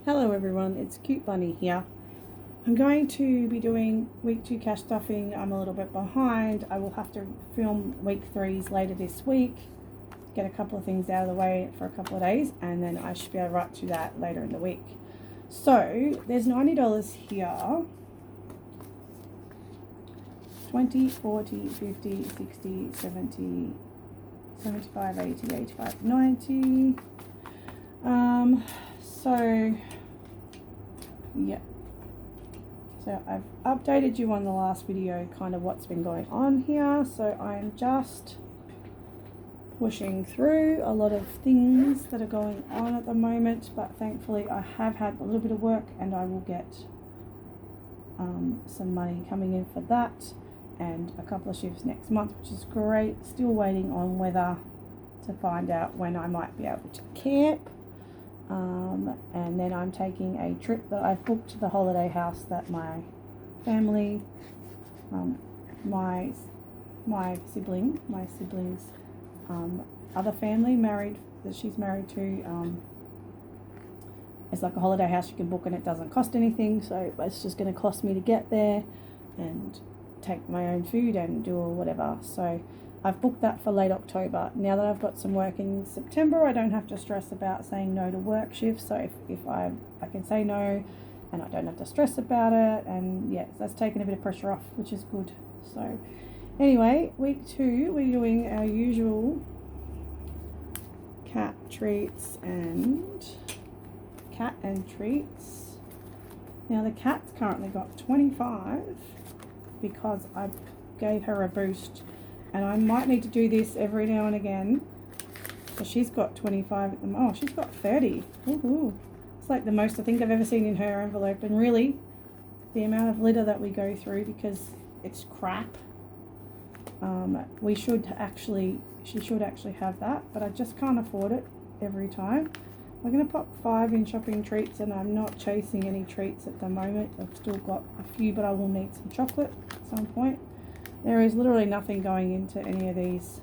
Hello everyone, it's Cute Bunny here. I'm going to be doing week 2 cash stuffing. I'm a little bit behind. I will have to film week 3s later this week, get a couple of things out of the way for a couple of days, and then I should be able to write to that later in the week. So there's $90 here. 20, 40, 50, 60, 70, 75, 80, 85, 90. So yeah, so I've updated you on the last video kind of what's been going on here. So I'm just pushing through a lot of things that are going on at the moment, but thankfully I have had a little bit of work and I will get some money coming in for that and a couple of shifts next month, which is great. Still waiting on weather to find out when I might be able to camp. And then I'm taking a trip that I've booked to the holiday house that my family, my siblings, other family that she's married to. It's like a holiday house you can book and it doesn't cost anything, so it's just going to cost me to get there and take my own food and do whatever. So I've booked that for late October. Now that I've got some work in September, I don't have to stress about saying no to work shifts. So if I can say no and I don't have to stress about it, and yeah, that's taken a bit of pressure off, which is good. So anyway, week 2, we're doing our usual cat treats and treats. Now the cat's currently got 25 because I gave her a boost. And I might need to do this every now and again. So she's got 25 at the moment. Oh, she's got 30. Ooh. It's like the most I think I've ever seen in her envelope. And really, the amount of litter that we go through because it's crap. She should actually have that, but I just can't afford it every time. We're going to pop 5 in shopping treats, and I'm not chasing any treats at the moment. I've still got a few, but I will need some chocolate at some point. There is literally nothing going into any of these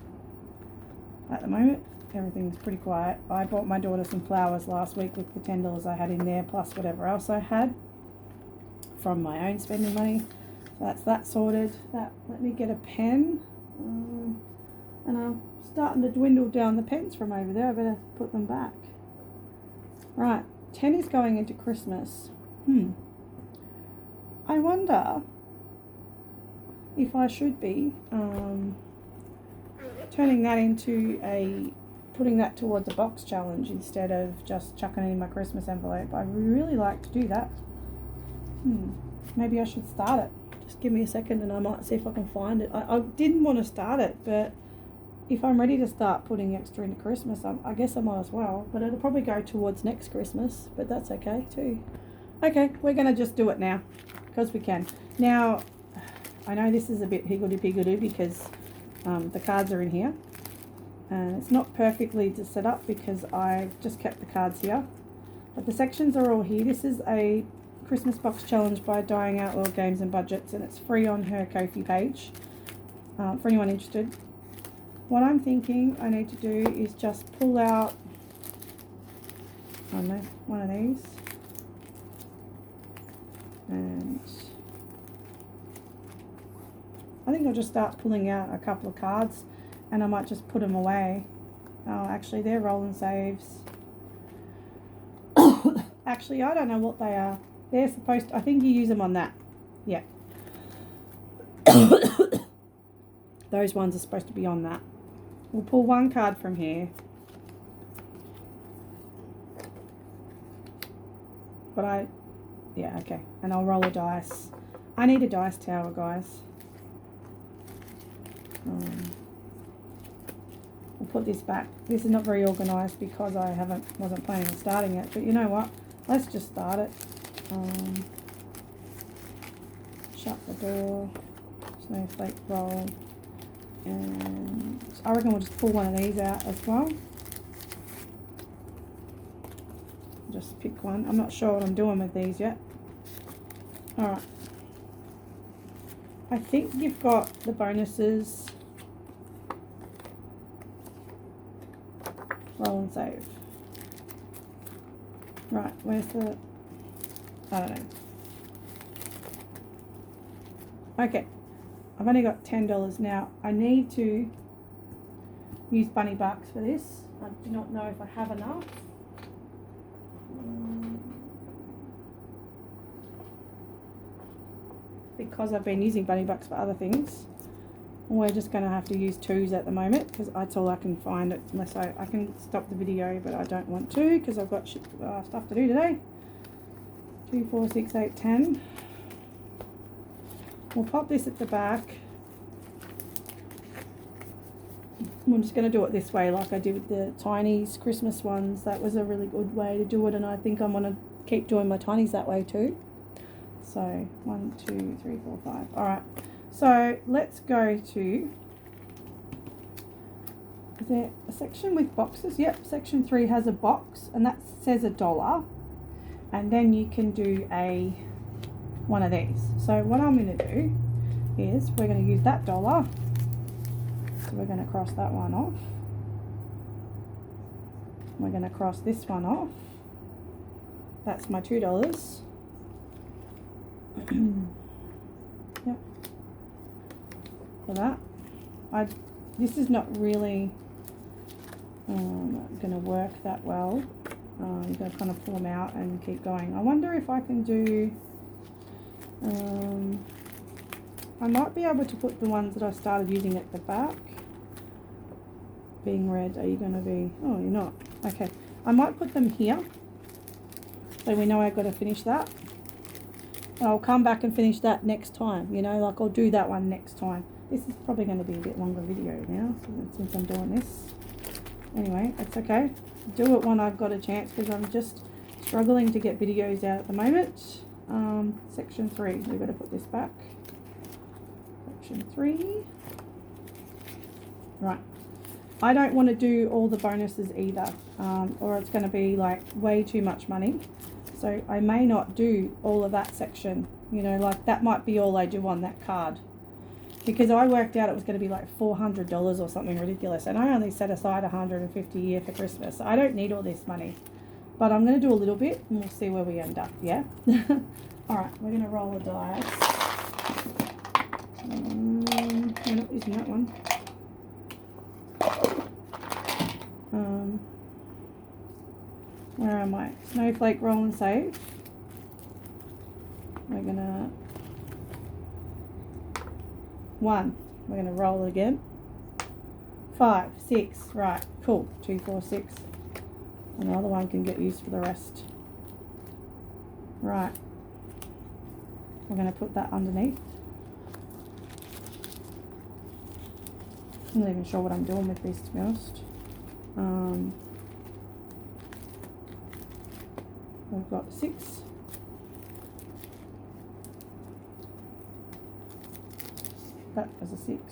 at the moment. Everything's pretty quiet. I bought my daughter some flowers last week with the $10 I had in there, plus whatever else I had from my own spending money. So that's that sorted. Let me get a pen. And I'm starting to dwindle down the pens from over there. I better put them back. Right, 10 is going into Christmas. I wonder if I should be turning that into putting that towards a box challenge instead of just chucking it in my Christmas envelope. I really like to do that. Maybe I should start it. Just give me a second and I might see if I can find it. I didn't want to start it, but if I'm ready to start putting extra into Christmas, I guess I might as well. But it'll probably go towards next Christmas, but that's okay too. Okay, we're going to just do it now because we can. Now, I know this is a bit higgledy-piggledy because the cards are in here. And it's not perfectly set up because I've just kept the cards here. But the sections are all here. This is a Christmas box challenge by Dying Out World Games and Budgets, and it's free on her Ko-fi page for anyone interested. What I'm thinking I need to do is just pull out, I don't know, one of these. And I think I'll just start pulling out a couple of cards and I might just put them away. Oh, actually, they're roll and saves. Actually, I don't know what they are. They're supposed to, I think you use them on that. Yeah. Those ones are supposed to be on that. We'll pull one card from here. But yeah, okay. And I'll roll a dice. I need a dice tower, guys. We'll put this back. This is not very organised because I wasn't planning on starting it. But you know what? Let's just start it. Shut the door. Snowflake roll. And I reckon we'll just pull one of these out as well. Just pick one. I'm not sure what I'm doing with these yet. Alright. I think you've got the bonuses. Roll and save. Right, where's the I don't know. Okay, I've only got $10 now. I need to use bunny bucks for this. I do not know if I have enough. Because I've been using bunny bucks for other things. We're just going to have to use 2s at the moment because that's all I can find, unless I can stop the video, but I don't want to because I've got stuff to do today. 2, 4, 6, 8, 10. We'll pop this at the back. I'm just going to do it this way like I did with the Tinies Christmas ones. That was a really good way to do it, and I think I'm going to keep doing my Tinies that way too. So 1, 2, 3, 4, 5. All right. So let's go to, is there a section with boxes? Yep, section 3 has a box, and that says $1. And then you can do one of these. So what I'm going to do is we're going to use that $1. So we're going to cross that one off. We're going to cross this one off. That's my $2. Yep. For that, this is not really going to work that well. You've got to kind of pull them out and keep going. I wonder if I can do, I might be able to put the ones that I started using at the back. Being red, are you going to be, oh, you're not. Okay, I might put them here so we know I've got to finish that. I'll come back and finish that next time, you know, like I'll do that one next time. This is probably going to be a bit longer video now since I'm doing this. Anyway, it's okay. Do it when I've got a chance because I'm just struggling to get videos out at the moment. Section 3, we've got to put this back. Section 3. Right. I don't want to do all the bonuses either, or it's going to be like way too much money. So I may not do all of that section, you know, like that might be all I do on that card. Because I worked out it was going to be like $400 or something ridiculous. And I only set aside $150 a year for Christmas. So I don't need all this money. But I'm going to do a little bit and we'll see where we end up, yeah? Alright, we're going to roll the dice. We're not using that one. Where am I? Snowflake, roll and save. We're gonna 1. We're gonna roll it again. 5, 6. Right, cool. 2, 4, 6. And the other one can get used for the rest. Right. We're gonna put that underneath. I'm not even sure what I'm doing with this, to be honest. We've got 6. That was a 6.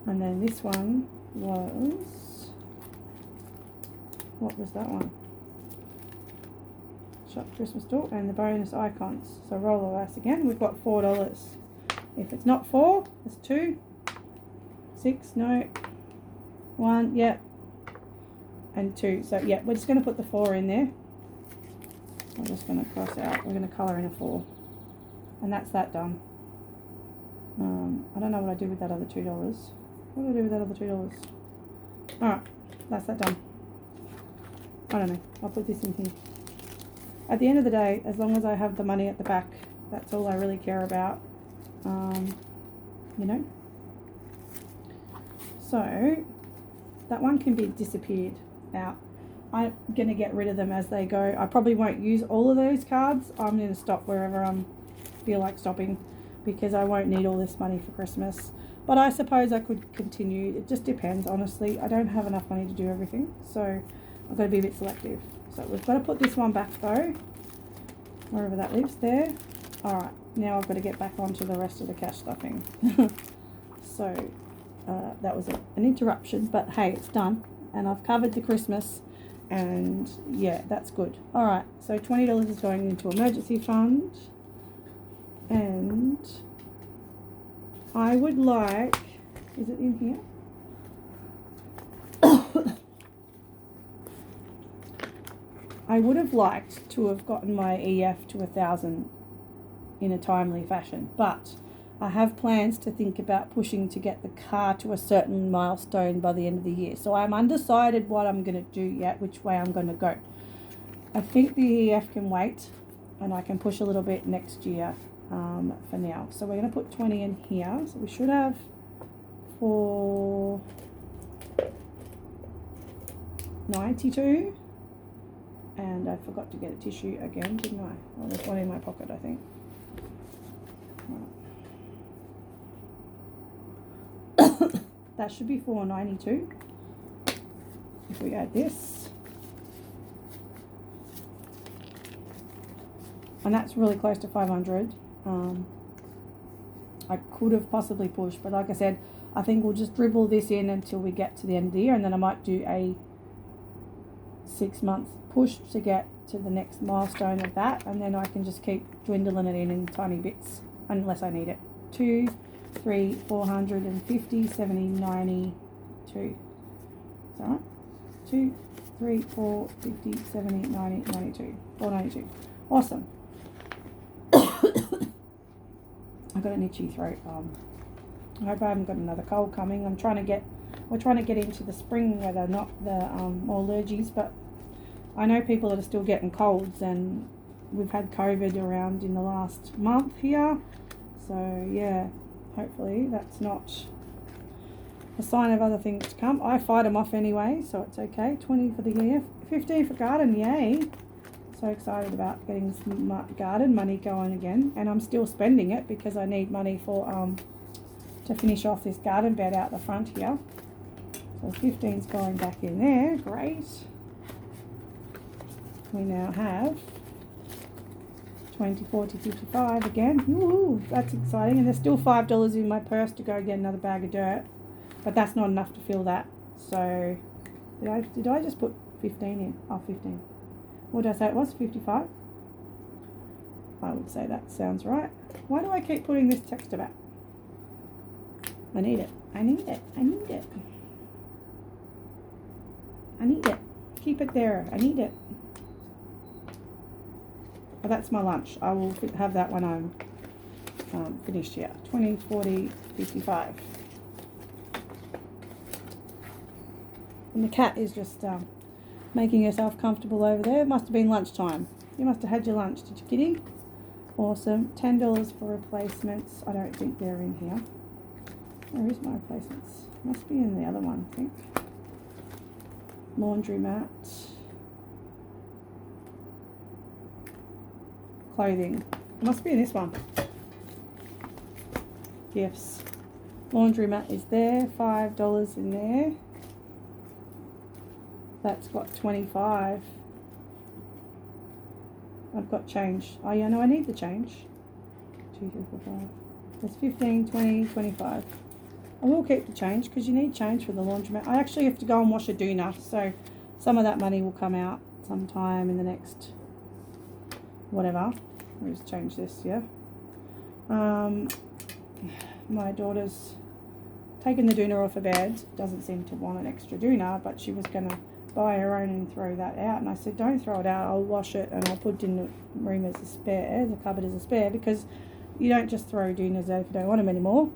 And then this one was, what was that one? Shop Christmas door and the bonus icons. So roll the dice again. We've got $4. If it's not 4, it's 2. 6, no. 1, yeah. And 2. So yeah, we're just going to put the 4 in there. I'm just going to cross out. We're going to colour in a 4. And that's that done. I don't know what I do with that other $2. What do I do with that other $2? Alright, that's that done. I don't know. I'll put this in here. At the end of the day, as long as I have the money at the back, that's all I really care about. You know? So, that one can be disappeared out. I'm going to get rid of them as they go. I probably won't use all of those cards. I'm going to stop wherever I feel like stopping because I won't need all this money for Christmas. But I suppose I could continue. It just depends, honestly. I don't have enough money to do everything, so I've got to be a bit selective. So we've got to put this one back though, wherever that lives there. Alright, now I've got to get back onto the rest of the cash stuffing. So that was an interruption, but hey, it's done. And I've covered the Christmas, and yeah, that's good. Alright, so $20 is going into emergency fund. And I would like, is it in here? I would have liked to have gotten my EF to 1,000 in a timely fashion, but I have plans to think about pushing to get the car to a certain milestone by the end of the year. So I'm undecided what I'm going to do yet, which way I'm going to go. I think the EF can wait, and I can push a little bit next year for now. So we're going to put 20 in here. So we should have for 92. And I forgot to get a tissue again, didn't I? Oh, there's one in my pocket, I think. That should be 492 if we add this. And that's really close to 500. I could have possibly pushed, but like I said, I think we'll just dribble this in until we get to the end of the year, and then I might do a 6-month push to get to the next milestone of that, and then I can just keep dwindling it in tiny bits unless I need it. 2, 3, 450, 70, 92. Is that right? 2, 3, 4, 50, 70, 90, 92. 492. Awesome. I've got an itchy throat. I hope I haven't got another cold coming. We're trying to get into the spring weather, not the more allergies, but I know people that are still getting colds, and we've had COVID around in the last month here. So yeah, hopefully that's not a sign of other things to come. I fight them off anyway, so it's okay. 20 for the year, 50 for garden, yay. So excited about getting some garden money going again, and I'm still spending it because I need money for to finish off this garden bed out the front here. So 15's going back in there, great. We now have 20, 40, 55 again. Ooh, that's exciting. And there's still $5 in my purse to go get another bag of dirt, but that's not enough to fill that. So did I just put 15 in? Oh, 15. What did I say it was? 55? I would say that sounds right. Why do I keep putting this texture back? I need it. I need it. I need it. I need it. Keep it there. I need it. Oh, that's my lunch. I will have that when I'm finished here. 20, 40, 55. And the cat is just making herself comfortable over there. It must have been lunchtime. You must have had your lunch, did you, kitty? Awesome. $10 for replacements. I don't think they're in here. Where is my replacements? Must be in the other one, I think. Laundry mat. Clothing. It must be in this one. Gifts. Laundry mat is there. $5 in there. That's got 25. I've got change. Oh yeah, no, I need the change. 2, 3, 4, 5. There's 15, 20, 25. I will keep the change because you need change for the laundromat. I actually have to go and wash a doona, so some of that money will come out sometime in the next whatever. Let me just change this, yeah. My daughter's taken the doona off her bed. Doesn't seem to want an extra doona, but she was going to buy her own and throw that out. And I said, don't throw it out. I'll wash it and I'll put it in the room as a spare, the cupboard as a spare, because you don't just throw doonas out if you don't want them anymore.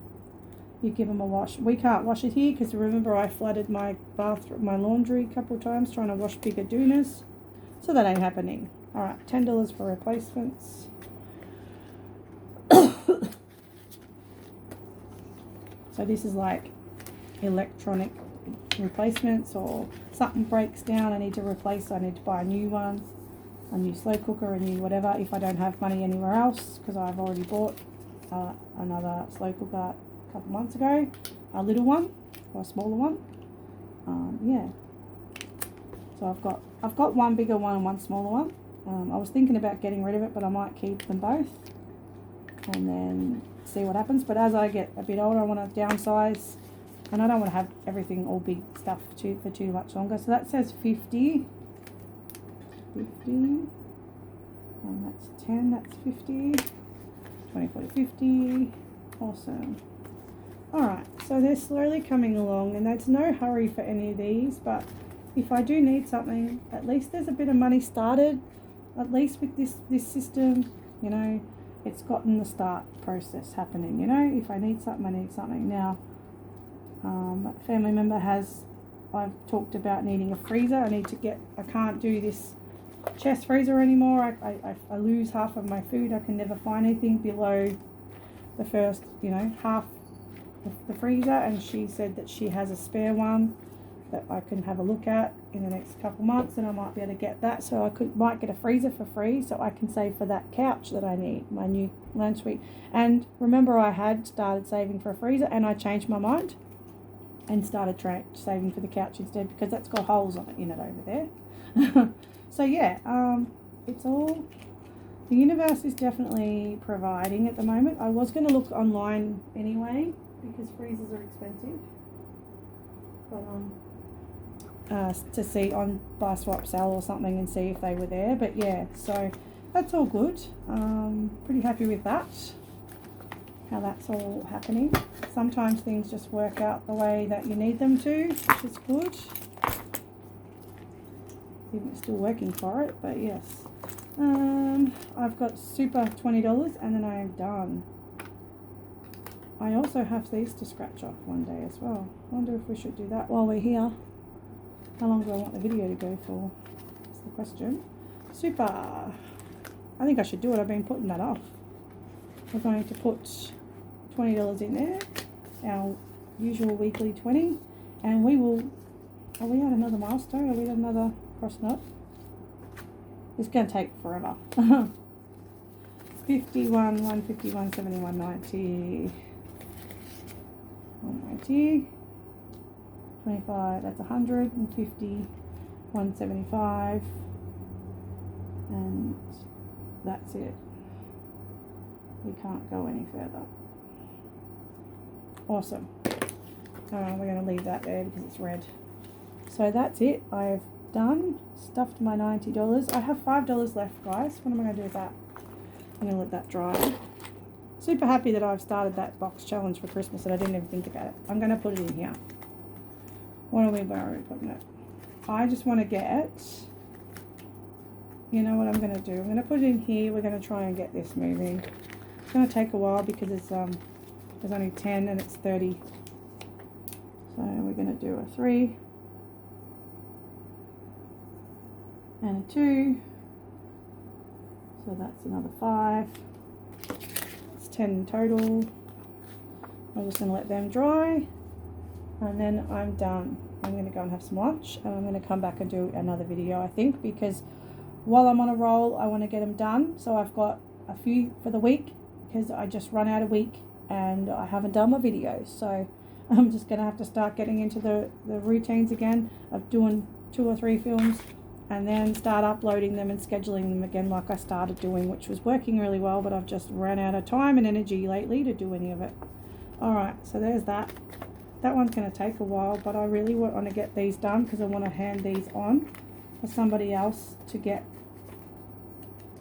You give them a wash. We can't wash it here because remember I flooded my bathroom, my laundry a couple of times trying to wash bigger doonas. So that ain't happening. Alright, $10 for replacements. So this is like electronic replacements, or something breaks down, I need to replace, I need to buy a new one, a new slow cooker, a new whatever, if I don't have money anywhere else, because I've already bought another slow cooker a couple months ago, a little one or a smaller one. Yeah, so I've got one bigger one and one smaller one. I was thinking about getting rid of it, but I might keep them both and then see what happens. But as I get a bit older, I want to downsize, and I don't want to have everything all big stuff for too much longer. So that says 50, and that's 10, that's 50, 20, 40, 50, awesome. Alright, so they're slowly coming along, and there's no hurry for any of these, but if I do need something, at least there's a bit of money started. At least with this system, you know, it's gotten the start process happening. You know, if I need something, I need something. Now, a family member I've talked about needing a freezer. I can't do this chest freezer anymore. I lose half of my food. I can never find anything below the first, you know, half of the freezer, and she said that she has a spare one that I can have a look at in the next couple months, and I might be able to get that, so might get a freezer for free, so I can save for that couch that I need, my new lounge suite. And remember, I had started saving for a freezer, and I changed my mind and started saving for the couch instead, because that's got holes in it over there. So yeah, it's all, the universe is definitely providing at the moment. I was going to look online anyway, because freezers are expensive, but to see on buy swap sell or something and see if they were there. But yeah, so that's all good. Pretty happy with that, how that's all happening. Sometimes things just work out the way that you need them to, which is good. Even still working for it, but yes. I've got super $20, and then I am done. I also have these to scratch off one day as well. Wonder if we should do that while we're here. How long do I want the video to go for? That's the question. Super. I think I should do it. I've been putting that off. We're going to put $20 in there, our usual weekly 20, and we will. Are we at another milestone? Are we at another cross knot? It's going to take forever. 51, 151, 71, 90, 190. 25, that's 150, 175, and that's it. We can't go any further. Awesome. We're going to leave that there because it's red. So that's it. I've done, stuffed my $90. I have $5 left, guys. What am I going to do with that? I'm going to let that dry. Super happy that I've started that box challenge for Christmas and I didn't even think about it. I'm going to put it in here. Where are we putting it? I just want to get, you know what I'm going to do? I'm going to put it in here. We're going to try and get this moving. It's going to take a while because it's there's only 10 and it's 30. So we're going to do a 3 and a 2. So that's another 5. It's 10 in total. I'm just going to let them dry. And then I'm done. I'm going to go and have some lunch, and I'm going to come back and do another video, I think, because while I'm on a roll, I want to get them done. So I've got a few for the week because I just run out of week and I haven't done my videos. So I'm just going to have to start getting into the routines again of doing 2 or 3 films and then start uploading them and scheduling them again like I started doing, which was working really well, but I've just ran out of time and energy lately to do any of it. All right, so there's that. That one's going to take a while, but I really want to get these done because I want to hand these on for somebody else to get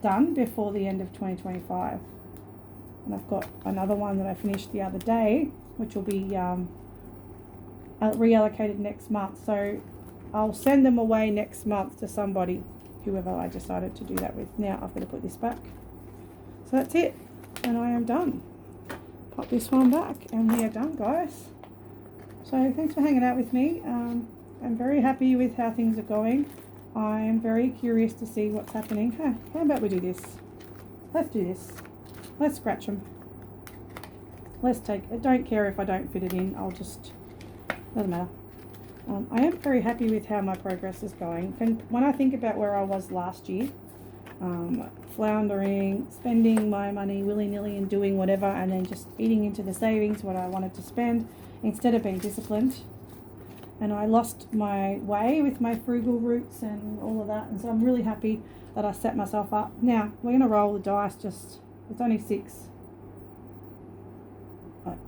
done before the end of 2025. And I've got another one that I finished the other day, which will be reallocated next month. So I'll send them away next month to somebody, whoever I decided to do that with. Now I've got to put this back. So that's it, and I am done. Pop this one back, and we are done, guys. So thanks for hanging out with me. I'm very happy with how things are going. I am very curious to see what's happening. How about we do this? Let's do this. Let's scratch them. Let's take it. Don't care if I don't fit it in. I'll just, doesn't matter. I am very happy with how my progress is going. And when I think about where I was last year, floundering, spending my money willy-nilly and doing whatever, and then just eating into the savings what I wanted to spend, instead of being disciplined, and I lost my way with my frugal roots and all of that, and so I'm really happy that I set myself up. Now we're going to roll the dice. Just, it's only 6, but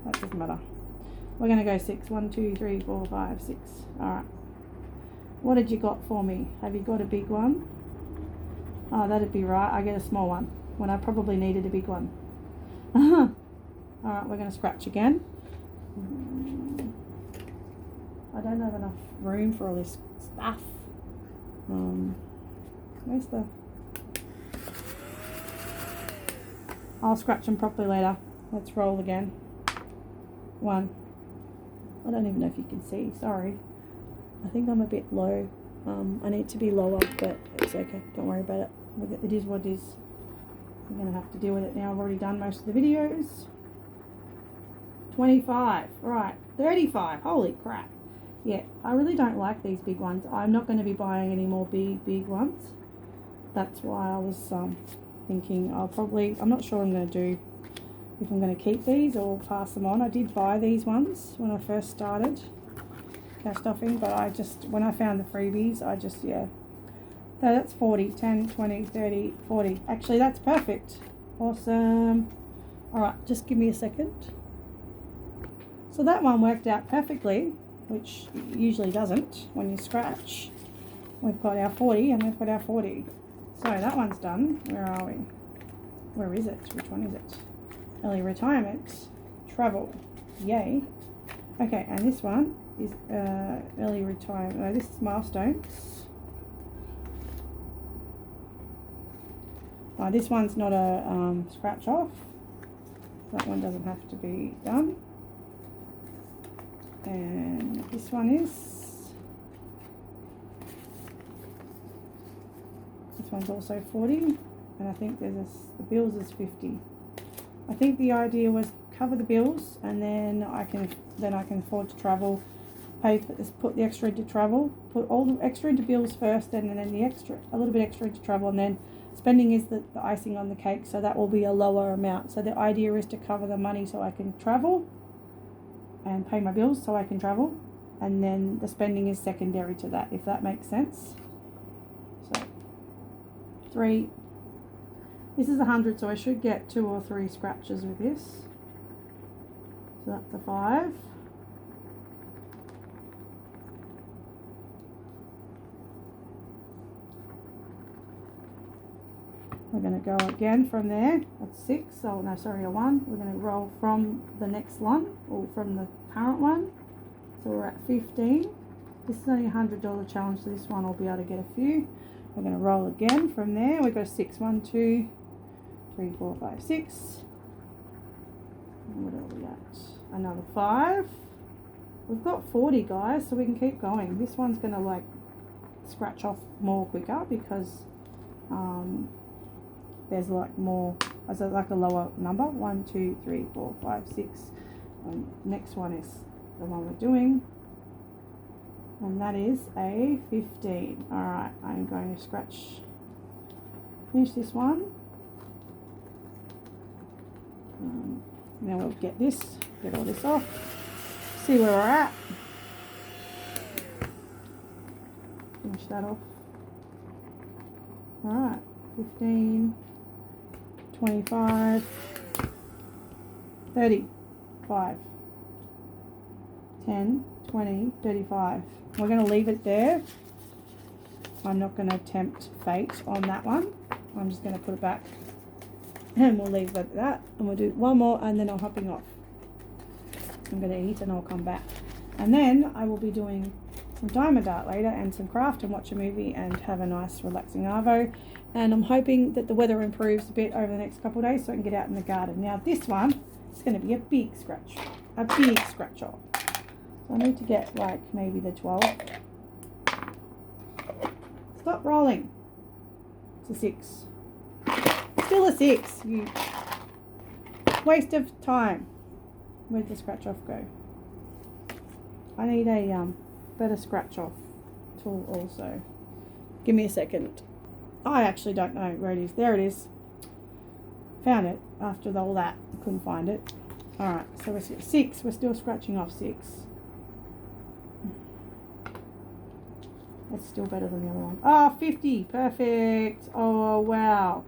that doesn't matter. We're going to go 6. 1, 2, 3, 4, 5, 6. All right, what did you got for me? Have you got a big one? Oh, that'd be right. I get a small one when I probably needed a big one. All right, we're going to scratch again. I don't have enough room for all this stuff. Where's the... I'll scratch them properly later. Let's roll again. 1. I don't even know if you can see, sorry. I think I'm a bit low. I need to be lower, but it's okay. Don't worry about it. It is what it is. I'm going to have to deal with it now. I've already done most of the videos. 25. Right. 35. Holy crap. Yeah, I really don't like these big ones. I'm not going to be buying any more big ones. That's why I was thinking I'm not sure I'm going to do, if I'm going to keep these or pass them on. I did buy these ones when I first started cast offing, but when I found the freebies, yeah. So that's 40, 10, 20, 30, 40. Actually, that's perfect. Awesome. All right, just give me a second. So that one worked out perfectly, which usually doesn't when you scratch. We've got our 40 and we've got our 40. So that one's done. Where are we? Where is it? Which one is it? Early retirement. Travel. Yay. Okay, and this one is early retirement. No, this is milestones. This one's not a scratch off. That one doesn't have to be done. And this one is. This one's also 40, and I think the bills is 50. I think the idea was cover the bills, and then I can afford to travel. Pay for this, put the extra into travel, put all the extra into bills first, and then a little bit extra into travel, and then spending is the icing on the cake, so that will be a lower amount. So the idea is to cover the money so I can travel and pay my bills so I can travel, and then the spending is secondary to that, if that makes sense. So 3. This is 100, so I should get 2 or 3 scratches with this. So that's a 5. We're going to go again from there. That's 6. Oh no, sorry, a 1. We're going to roll from the next one, or from the current one. So we're at 15. This is only a $100 challenge, so this one I'll be able to get a few. We're going to roll again from there. We've got a 6. 1, 2, 3, 4, 5, 6. And what are we at? Another 5. We've got 40, guys, so we can keep going. This one's going to like scratch off more quicker because there's like more, like a lower number. 1, 2, 3, 4, 5, 6. Next one is the one we're doing, and that is a 15. All right, I'm going to finish this one. Now we'll get all this off, see where we're at, finish that off. All right, 15, 25, 35, 10, 20, 35. We're going to leave it there. I'm not going to tempt fate on that one. I'm just going to put it back, and we'll leave it at that, and we'll do one more, and then I'm hopping off. I'm going to eat and I'll come back, and then I will be doing some diamond art later and some craft and watch a movie and have a nice relaxing arvo. And I'm hoping that the weather improves a bit over the next couple of days so I can get out in the garden. Now this one is going to be a big scratch off. So I need to get like maybe the 12. Stop rolling. It's a 6. Still a 6. You waste of time. Where'd the scratch off go? I need a better scratch off tool also. Give me a second. I actually don't know where it is. There it is. Found it after all that. Couldn't find it. Alright, so we're 6. We're still scratching off 6. That's still better than the other one. Oh, 50. Perfect. Oh, wow.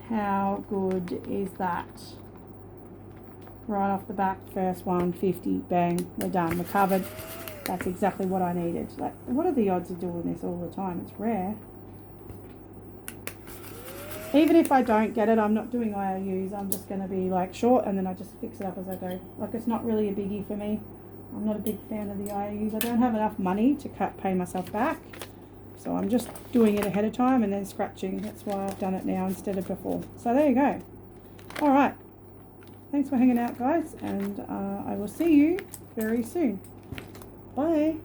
How good is that? Right off the back, first one, 50. Bang. We're done. We're covered. That's exactly what I needed. Like, what are the odds of doing this all the time? It's rare. Even if I don't get it, I'm not doing IOUs. I'm just going to be like short, and then I just fix it up as I go. Like, it's not really a biggie for me. I'm not a big fan of the IOUs. I don't have enough money to pay myself back. So I'm just doing it ahead of time and then scratching. That's why I've done it now instead of before. So there you go. All right. Thanks for hanging out, guys. And I will see you very soon. Bye.